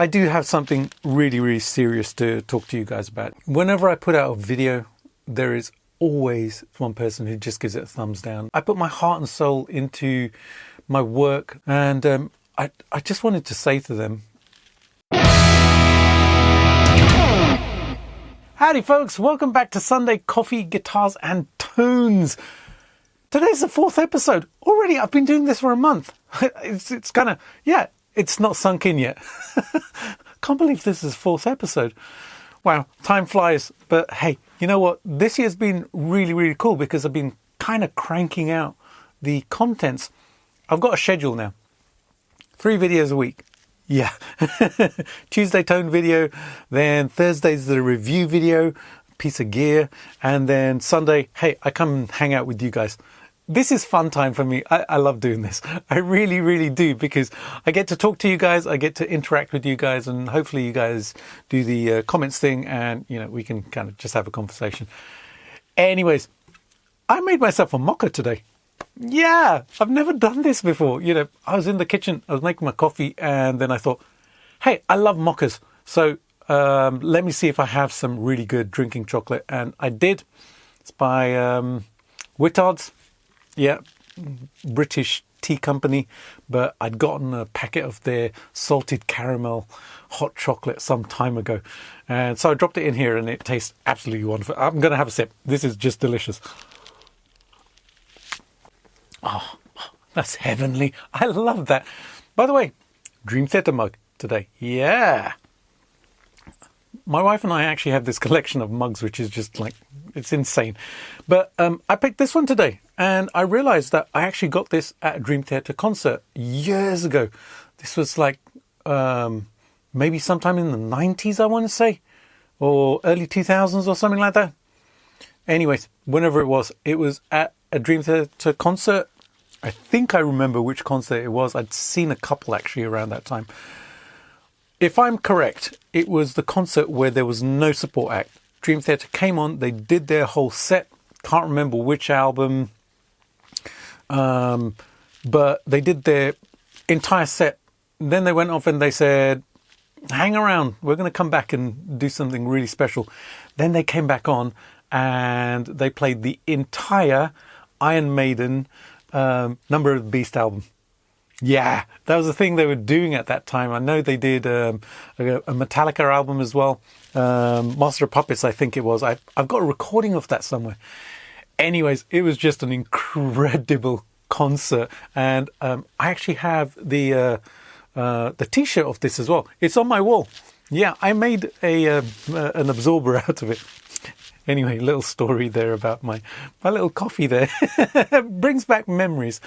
I do have something really, really serious to talk to you guys about. Whenever I put out a video, there is always one person who just gives it a thumbs down. I put my heart and soul into my work, and I just wanted to say to them, howdy folks, welcome back to Sunday Coffee, Guitars and Tunes. Today's the fourth episode. Already, I've been doing this for a month. It's kind of, yeah, it's not sunk in yet. Can't believe this is the fourth episode. Wow, time flies. But hey, you know what? This year's been really, really cool because I've been kind of cranking out the contents. I've got a schedule now. 3 videos a week. Yeah. Tuesday tone video, then Thursday's the review video, piece of gear, and then Sunday, hey, I come and hang out with you guys. This is fun time for me. I love doing this. I really, really do, because I get to talk to you guys, I get to interact with you guys, and hopefully you guys do the comments thing, and you know, we can kind of just have a conversation. Anyways, I made myself a mocha today. Yeah, I've never done this before. You know, I was in the kitchen, I was making my coffee, and then I thought, hey, I love mochas. So let me see if I have some really good drinking chocolate. And I did. It's by Whittard's. Yeah, British tea company. But I'd gotten a packet of their salted caramel hot chocolate some time ago. And so I dropped it in here, and it tastes absolutely wonderful. I'm going to have a sip. This is just delicious. Oh, that's heavenly. I love that. By the way, Dream Theater mug today. Yeah. My wife and I actually have this collection of mugs, which is just like, it's insane. But I picked this one today, and I realized that I actually got this at a Dream Theater concert years ago. This was like maybe sometime in the 90s, I want to say, or early 2000s or something like that. Anyways, whenever it was at a Dream Theater concert. I think I remember which concert it was. I'd seen a couple actually around that time. If I'm correct, it was the concert where there was no support act. Dream Theater came on, they did their whole set. Can't remember which album, but they did their entire set. Then they went off and they said, hang around, we're going to come back and do something really special. Then they came back on and they played the entire Iron Maiden Number of the Beast album. Yeah, that was the thing they were doing at that time. I know they did a Metallica album as well. Master of Puppets, I think it was. I've got a recording of that somewhere. Anyways, it was just an incredible concert. And I actually have the T-shirt of this as well. It's on my wall. Yeah, I made an absorber out of it. Anyway, little story there about my little coffee there. Brings back memories.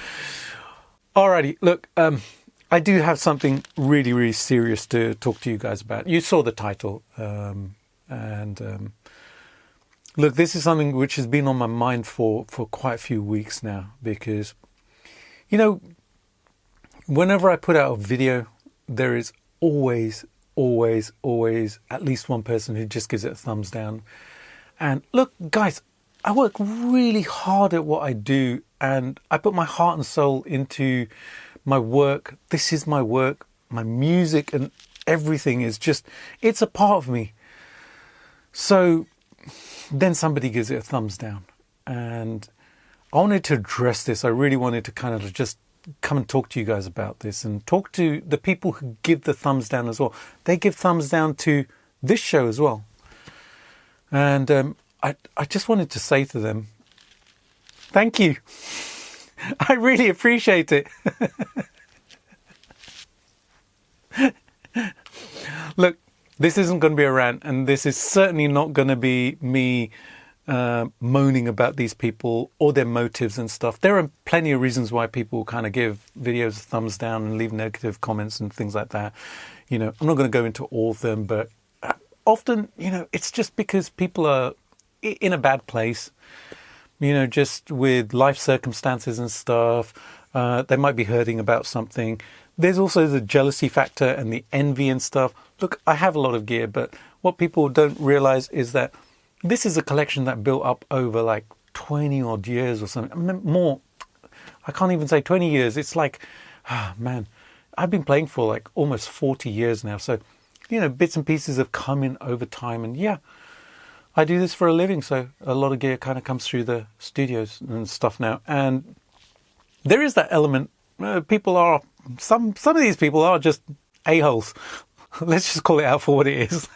Alrighty, look, I do have something really, really serious to talk to you guys about. You saw the title. Look, this is something which has been on my mind for quite a few weeks now. Because, you know, whenever I put out a video, there is always at least one person who just gives it a thumbs down. And look, guys, I work really hard at what I do, and I put my heart and soul into my work. This is my work, my music, and everything is just, it's a part of me. So then somebody gives it a thumbs down. And I wanted to address this. I really wanted to kind of just come and talk to you guys about this and talk to the people who give the thumbs down as well. They give thumbs down to this show as well. And I just wanted to say to them, thank you. I really appreciate it. Look, this isn't going to be a rant, and this is certainly not going to be me moaning about these people or their motives and stuff. There are plenty of reasons why people kind of give videos a thumbs down and leave negative comments and things like that. You know, I'm not going to go into all of them, but often, you know, it's just because people are in a bad place, you know, just with life circumstances and stuff. They might be hurting about something. There's also the jealousy factor and the envy and stuff. Look, I have a lot of gear, but what people don't realize is that this is a collection that built up over like 20 odd years or something. I mean, more. I can't even say 20 years. It's like, man, I've been playing for like almost 40 years now. So bits and pieces have come in over time. And yeah, I do this for a living, so a lot of gear kind of comes through the studios and stuff now. And there is that element. Some of these people are just a-holes. Let's just call it out for what it is.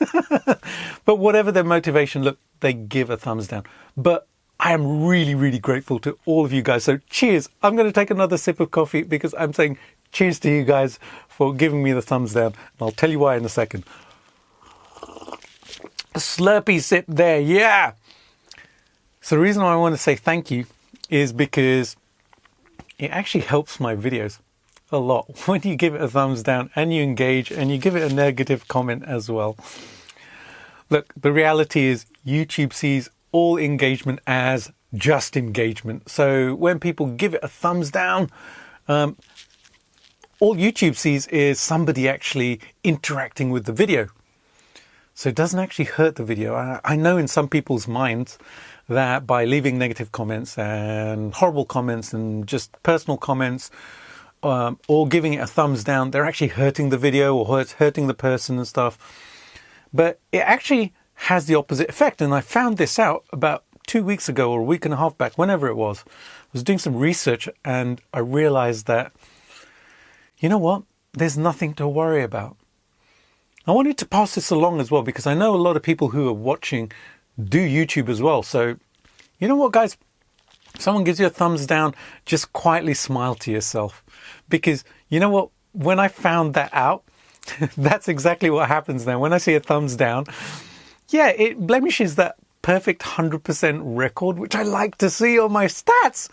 But whatever their motivation, look, they give a thumbs down. But I am really, really grateful to all of you guys. So cheers. I'm going to take another sip of coffee because I'm saying cheers to you guys for giving me the thumbs down. And I'll tell you why in a second. A slurpy sip there. Yeah. So the reason why I want to say thank you is because it actually helps my videos a lot when you give it a thumbs down and you engage and you give it a negative comment as well. Look, the reality is YouTube sees all engagement as just engagement. So when people give it a thumbs down, all YouTube sees is somebody actually interacting with the video. So it doesn't actually hurt the video. I know in some people's minds that by leaving negative comments and horrible comments and just personal comments, or giving it a thumbs down, they're actually hurting the video or hurting the person and stuff. But it actually has the opposite effect. And I found this out about 2 weeks ago or a week and a half back, whenever it was. I was doing some research and I realized that, you know what? There's nothing to worry about. I wanted to pass this along as well because I know a lot of people who are watching do YouTube as well. So, you know what, guys? If someone gives you a thumbs down, just quietly smile to yourself. Because you know what? When I found that out, that's exactly what happens now. When I see a thumbs down, yeah, it blemishes that perfect 100% record, which I like to see on my stats.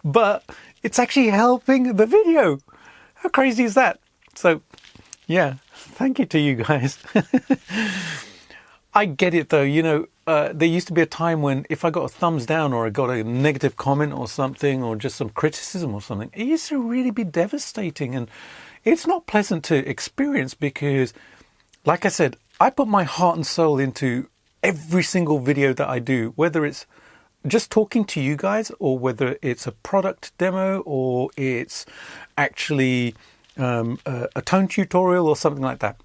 But it's actually helping the video. How crazy is that? So, yeah, thank you to you guys. I get it though, there used to be a time when if I got a thumbs down or I got a negative comment or something or just some criticism or something, it used to really be devastating. And it's not pleasant to experience because, like I said, I put my heart and soul into every single video that I do, whether it's just talking to you guys or whether it's a product demo or it's actually a tone tutorial or something like that.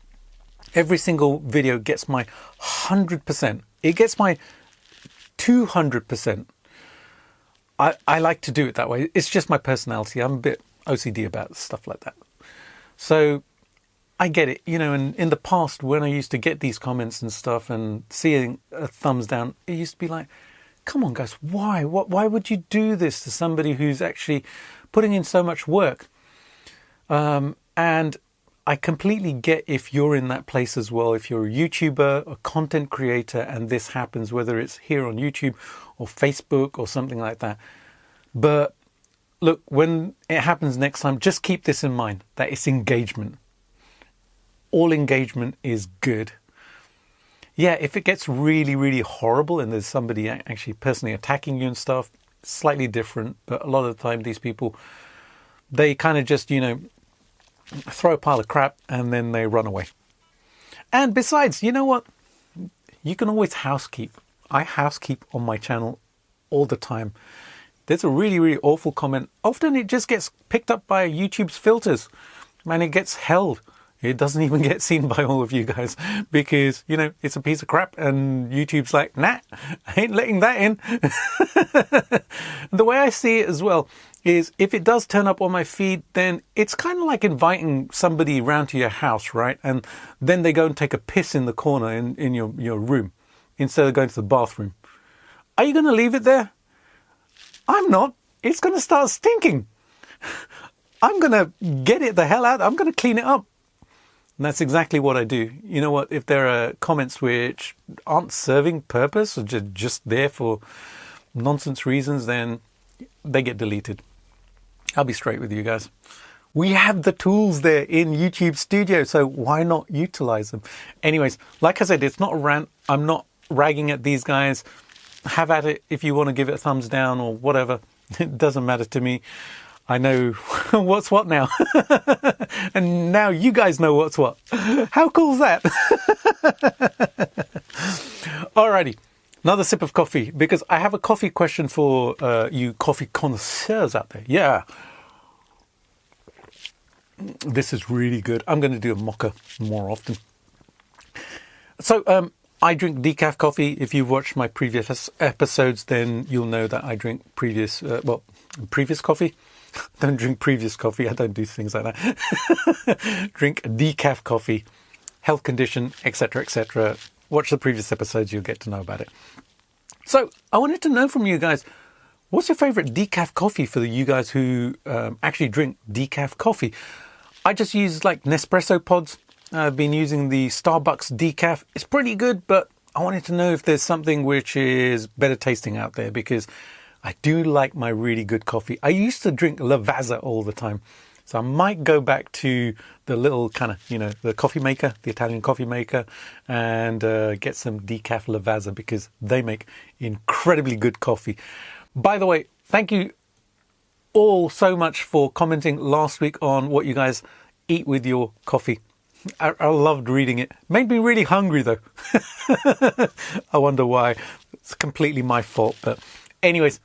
Every single video gets my 100%. It gets my 200%. I like to do it that way. It's just my personality. I'm a bit OCD about stuff like that. So I get it, and in the past when I used to get these comments and stuff and seeing a thumbs down, it used to be like, come on guys, why? Why would you do this to somebody who's actually putting in so much work? And I completely get if you're in that place as well. If you're a YouTuber, a content creator, and this happens, whether it's here on YouTube or Facebook or something like that. But look, when it happens next time, just keep this in mind, that it's engagement. All engagement is good. Yeah, if it gets really, really horrible and there's somebody actually personally attacking you and stuff, slightly different. But a lot of the time, these people, they kind of just, throw a pile of crap and then they run away. And besides, you know what? You can always housekeep. I housekeep on my channel all the time. There's a really, really awful comment. Often it just gets picked up by YouTube's filters and it gets held. It doesn't even get seen by all of you guys because, it's a piece of crap and YouTube's like, nah, I ain't letting that in. The way I see it as well is if it does turn up on my feed, then it's kind of like inviting somebody round to your house, right? And then they go and take a piss in the corner in your room instead of going to the bathroom. Are you going to leave it there? I'm not. It's going to start stinking. I'm going to get it the hell out. I'm going to clean it up. And that's exactly what I do. You know what? If there are comments which aren't serving purpose or just there for nonsense reasons, then they get deleted. I'll be straight with you guys. We have the tools there in YouTube Studio, so why not utilize them? Anyways, like I said, it's not a rant. I'm not ragging at these guys. Have at it if you want to give it a thumbs down or whatever. It doesn't matter to me. I know what's what now. And now you guys know what's what. How cool is that? Alrighty. Another sip of coffee, because I have a coffee question for you coffee connoisseurs out there. Yeah. This is really good. I'm going to do a mocha more often. So I drink decaf coffee. If you've watched my previous episodes, then you'll know that I drink previous coffee. Don't drink previous coffee. I don't do things like that. Drink decaf coffee, health condition, etc., etc. Watch the previous episodes. You'll get to know about it. So I wanted to know from you guys, what's your favorite decaf coffee for you guys who actually drink decaf coffee? I just use like Nespresso pods. I've been using the Starbucks decaf. It's pretty good, but I wanted to know if there's something which is better tasting out there, because I do like my really good coffee. I used to drink Lavazza all the time. So I might go back to the little kind of, the coffee maker, the Italian coffee maker, and get some decaf Lavazza, because they make incredibly good coffee. By the way, thank you all so much for commenting last week on what you guys eat with your coffee. I loved reading it. Made me really hungry though. I wonder why. It's completely my fault. But anyways,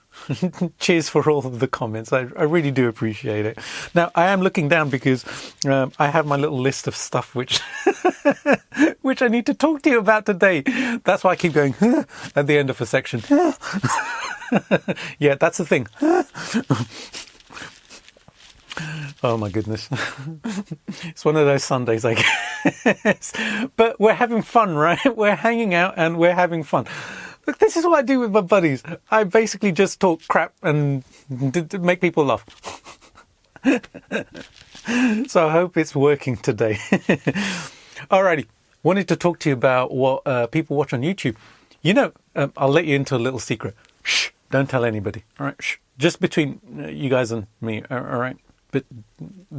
cheers for all of the comments. I really do appreciate it. Now, I am looking down because I have my little list of stuff which which I need to talk to you about today. That's why I keep going at the end of a section. Yeah, that's the thing. Oh my goodness. It's one of those Sundays, I guess. But we're having fun, right? We're hanging out and we're having fun. Look, this is what I do with my buddies. I basically just talk crap and make people laugh. So I hope it's working today. Alrighty. Wanted to talk to you about what people watch on YouTube. I'll let you into a little secret. Shh, don't tell anybody. All right, shh. Just between you guys and me. All right. But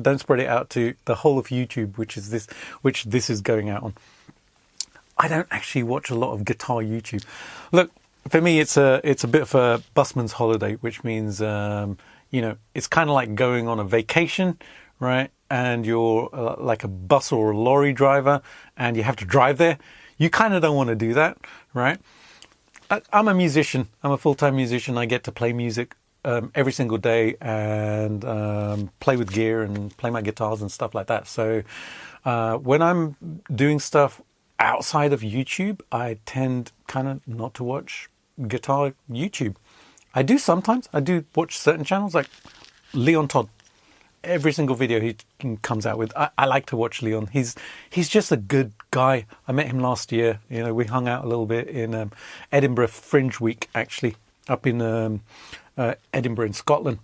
don't spread it out to the whole of YouTube, which this is going out on. I don't actually watch a lot of guitar YouTube. Look, for me, it's a bit of a busman's holiday, which means it's kind of like going on a vacation, right? And you're like a bus or a lorry driver, and you have to drive there. You kind of don't want to do that, right? I'm a musician. I'm a full-time musician. I get to play music every single day and play with gear and play my guitars and stuff like that. So when I'm doing stuff outside of YouTube, I tend kind of not to watch guitar YouTube. I do sometimes. I do watch certain channels like Leon Todd. Every single video he comes out with, I like to watch Leon. He's just a good guy. I met him last year. We hung out a little bit in Edinburgh Fringe Week, actually, up in Edinburgh in Scotland.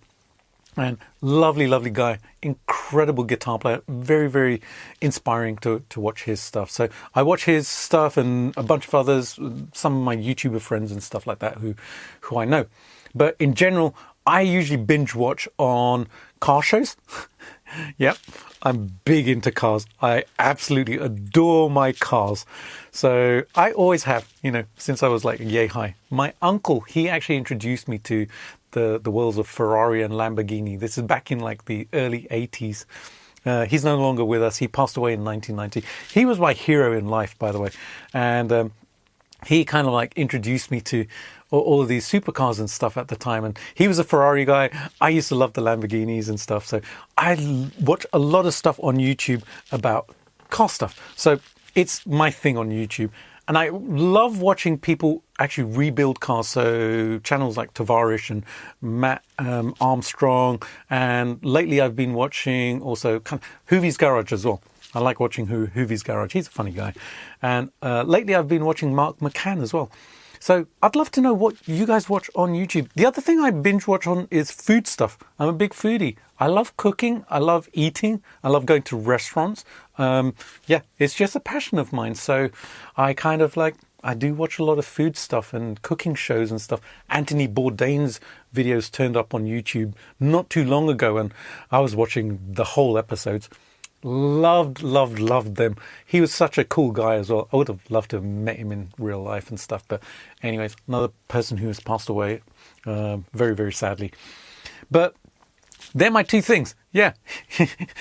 And lovely, lovely guy, incredible guitar player, very, very inspiring to watch his stuff. So I watch his stuff and a bunch of others, some of my YouTuber friends and stuff like that who I know. But in general, I usually binge watch on car shows. Yep, I'm big into cars. I absolutely adore my cars. So I always have, since I was like yay high. My uncle, he actually introduced me to the worlds of Ferrari and Lamborghini. This is back in like the early 80s. He's no longer with us. He passed away in 1990. He was my hero in life, by the way. And he kind of like introduced me to all of these supercars and stuff at the time. And he was a Ferrari guy. I used to love the Lamborghinis and stuff. So I watch a lot of stuff on YouTube about car stuff. So it's my thing on YouTube. And I love watching people actually rebuild cars. So channels like Tavarish and Matt Armstrong. And lately I've been watching also kind of Hoovy's Garage as well. I like watching Hoovy's Garage. He's a funny guy. And lately I've been watching Mark McCann as well. So I'd love to know what you guys watch on YouTube. The other thing I binge watch on is food stuff. I'm a big foodie. I love cooking. I love eating. I love going to restaurants. It's just a passion of mine. So I kind of I do watch a lot of food stuff and cooking shows and stuff. Anthony Bourdain's videos turned up on YouTube not too long ago, and I was watching the whole episodes. Loved them. He was such a cool guy as well. I would have loved to have met him in real life and stuff. But anyways, another person who has passed away very, very sadly. But they're my two things. Yeah.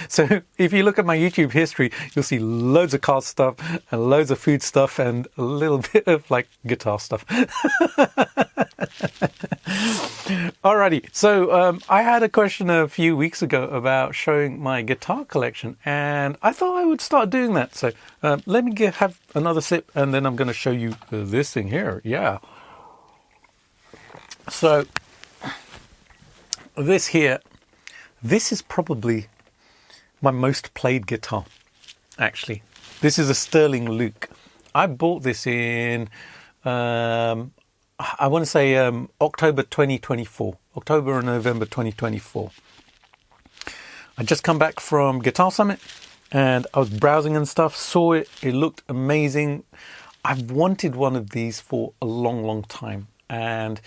So if you look at my YouTube history, you'll see loads of car stuff and loads of food stuff and a little bit of guitar stuff. Alrighty, so I had a question a few weeks ago about showing my guitar collection, and I thought I would start doing that. So let me have another sip, and then I'm going to show you this thing here. Yeah. So this here, this is probably my most played guitar, actually. This is a Sterling Luke. I bought this in, I want to say October 2024, October or November 2024. I just come back from Guitar Summit and I was browsing and stuff, saw it, it looked amazing. I've wanted one of these for a long, long time and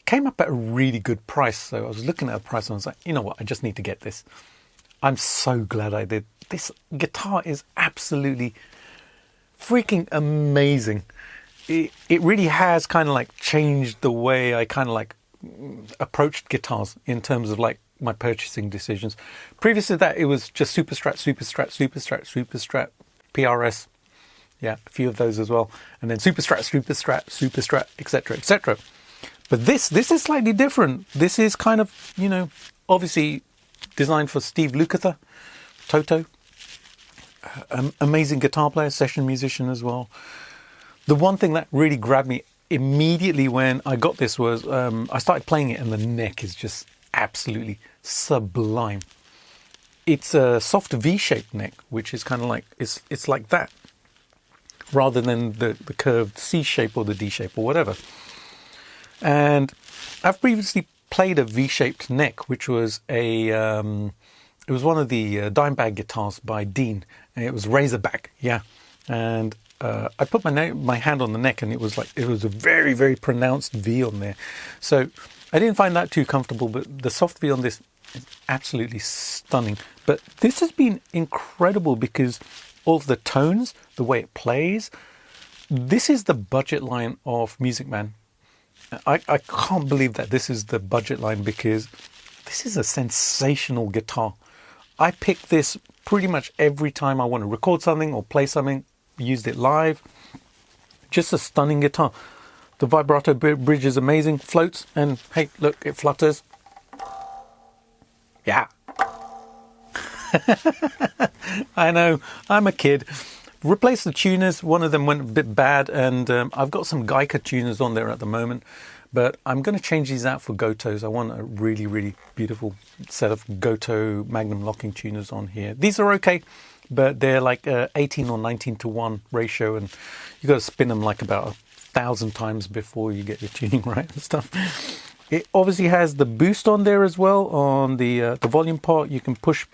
came up at a really good price. So I was looking at the price and I was like, you know what, I just need to get this. I'm so glad I did. This guitar is absolutely freaking amazing. It really has kind of like changed the way I kind of like approached guitars in terms of like my purchasing decisions. Previous to that, it was just Super Strat, PRS. Yeah, a few of those as well. And then Super Strat, etc., etc. But this is slightly different. This is kind of, you know, obviously designed for Steve Lukather, Toto. Amazing guitar player, session musician as well. The one thing that really grabbed me immediately when I got this was I started playing it and the neck is just absolutely sublime. It's a soft V-shaped neck, which is kind of like, it's like that, rather than the curved C shape or the D shape or whatever. And I've previously played a V-shaped neck, which was it was one of the dime bag guitars by Dean, and it was Razorback, yeah. And I put my hand on the neck, and it was a very, very pronounced V on there. So I didn't find that too comfortable, but the soft V on this is absolutely stunning. But this has been incredible because of the tones, the way it plays. This is the budget line of Music Man. I can't believe that this is the budget line because this is a sensational guitar. I pick this pretty much every time I want to record something or play something. Used it live. Just a stunning guitar. The vibrato bridge is amazing. Floats, and hey, look, it flutters. Yeah. I know, I'm a kid. Replaced the tuners. One of them went a bit bad, and I've got some Geica tuners on there at the moment. But I'm going to change these out for Gotos. I want a really, really beautiful set of Goto Magnum locking tuners on here. These are okay, but they're like 18 or 19 to 1 ratio, and you got to spin them like about 1,000 times before you get your tuning right and stuff. It obviously has the boost on there as well on the volume part. You can push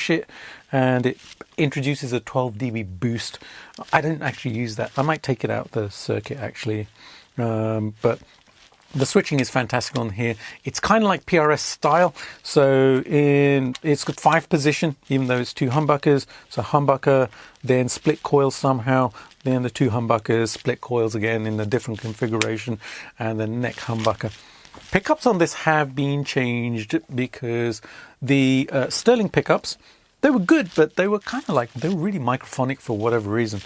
it, and it introduces a 12 dB boost. I don't actually use that. I might take it out the circuit actually, but the switching is fantastic on here. It's kind of like PRS style. So it's got 5 position, even though it's 2 humbuckers. So humbucker, then split coils somehow, then the 2 humbuckers, split coils again in a different configuration, and the neck humbucker. Pickups on this have been changed because the Sterling pickups, they were good, but they were kind of like, they were really microphonic for whatever reason.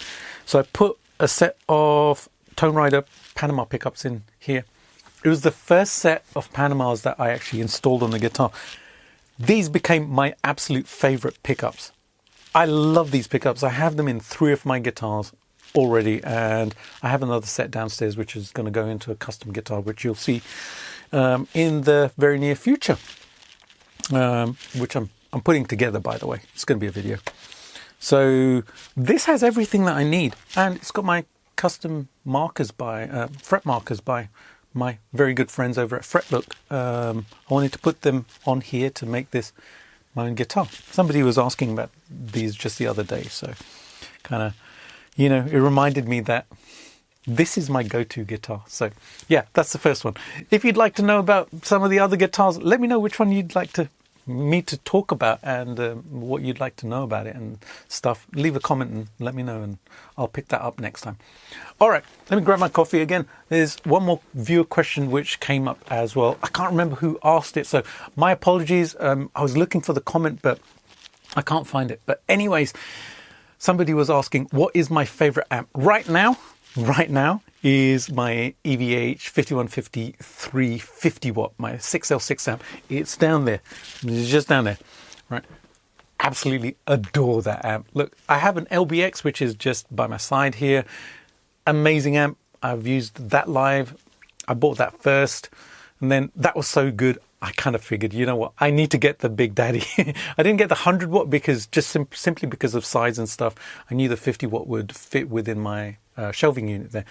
So I put a set of Tone Rider Panama pickups in here. It was the first set of Panamas that I actually installed on the guitar. These became my absolute favorite pickups. I love these pickups. I have them in 3 of my guitars already, and I have another set downstairs which is going to go into a custom guitar, which you'll see in the very near future, which I'm putting together, by the way. It's going to be a video. So this has everything that I need, and it's got my custom markers by fret markers by my very good friends over at Fretbook. I wanted to put them on here to make this my own guitar. Somebody was asking about these just the other day, so kind of, you know, it reminded me that this is my go-to guitar. So yeah, that's the first one. If you'd like to know about some of the other guitars, let me know which one you'd like me to talk about, and what you'd like to know about it and stuff. Leave a comment and let me know, and I'll pick that up next time. All right, let me grab my coffee again. There's one more viewer question which came up as well. I can't remember who asked it, so my apologies. I was looking for the comment, but I can't find it. But anyways, somebody was asking, what is my favorite amp right now? Right now, is my EVH 5150 350 watt, my 6L6 amp. It's down there. It's just down there, right? Absolutely adore that amp. Look, I have an LBX, which is just by my side here. Amazing amp. I've used that live. I bought that first, and then that was so good. I kind of figured, you know what, I need to get the Big Daddy. I didn't get the 100 watt because just simply because of size and stuff. I knew the 50 watt would fit within my shelving unit there.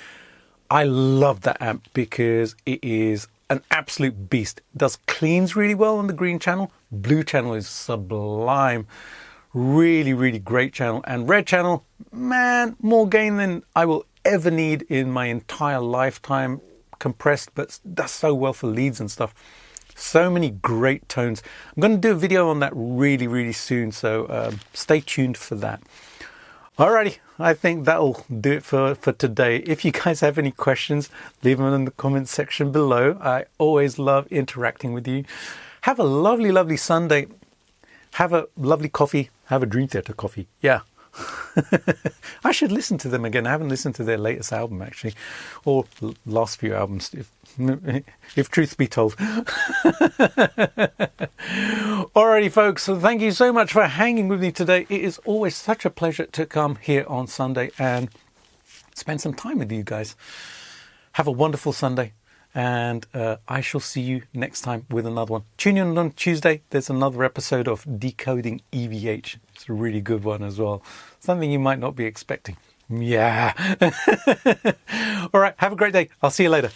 I love that amp because it is an absolute beast. It does cleans really well on the green channel. Blue channel is sublime. Really, really great channel. And red channel, man, more gain than I will ever need in my entire lifetime. Compressed, but does so well for leads and stuff. So many great tones. I'm going to do a video on that really, really soon, so stay tuned for that. Alrighty, I think that'll do it for today. If you guys have any questions, leave them in the comments section below. I always love interacting with you. Have a lovely, lovely Sunday. Have a lovely coffee. Have a Dream Theater coffee. Yeah. I should listen to them again. I haven't listened to their latest album, actually, or last few albums, if truth be told. Alrighty, folks, so thank you so much for hanging with me today. It is always such a pleasure to come here on Sunday and spend some time with you guys. Have a wonderful Sunday, and I shall see you next time with another one. Tune in on Tuesday. There's another episode of Decoding EVH. It's a really good one as well. Something you might not be expecting. Yeah. All right. Have a great day. I'll see you later.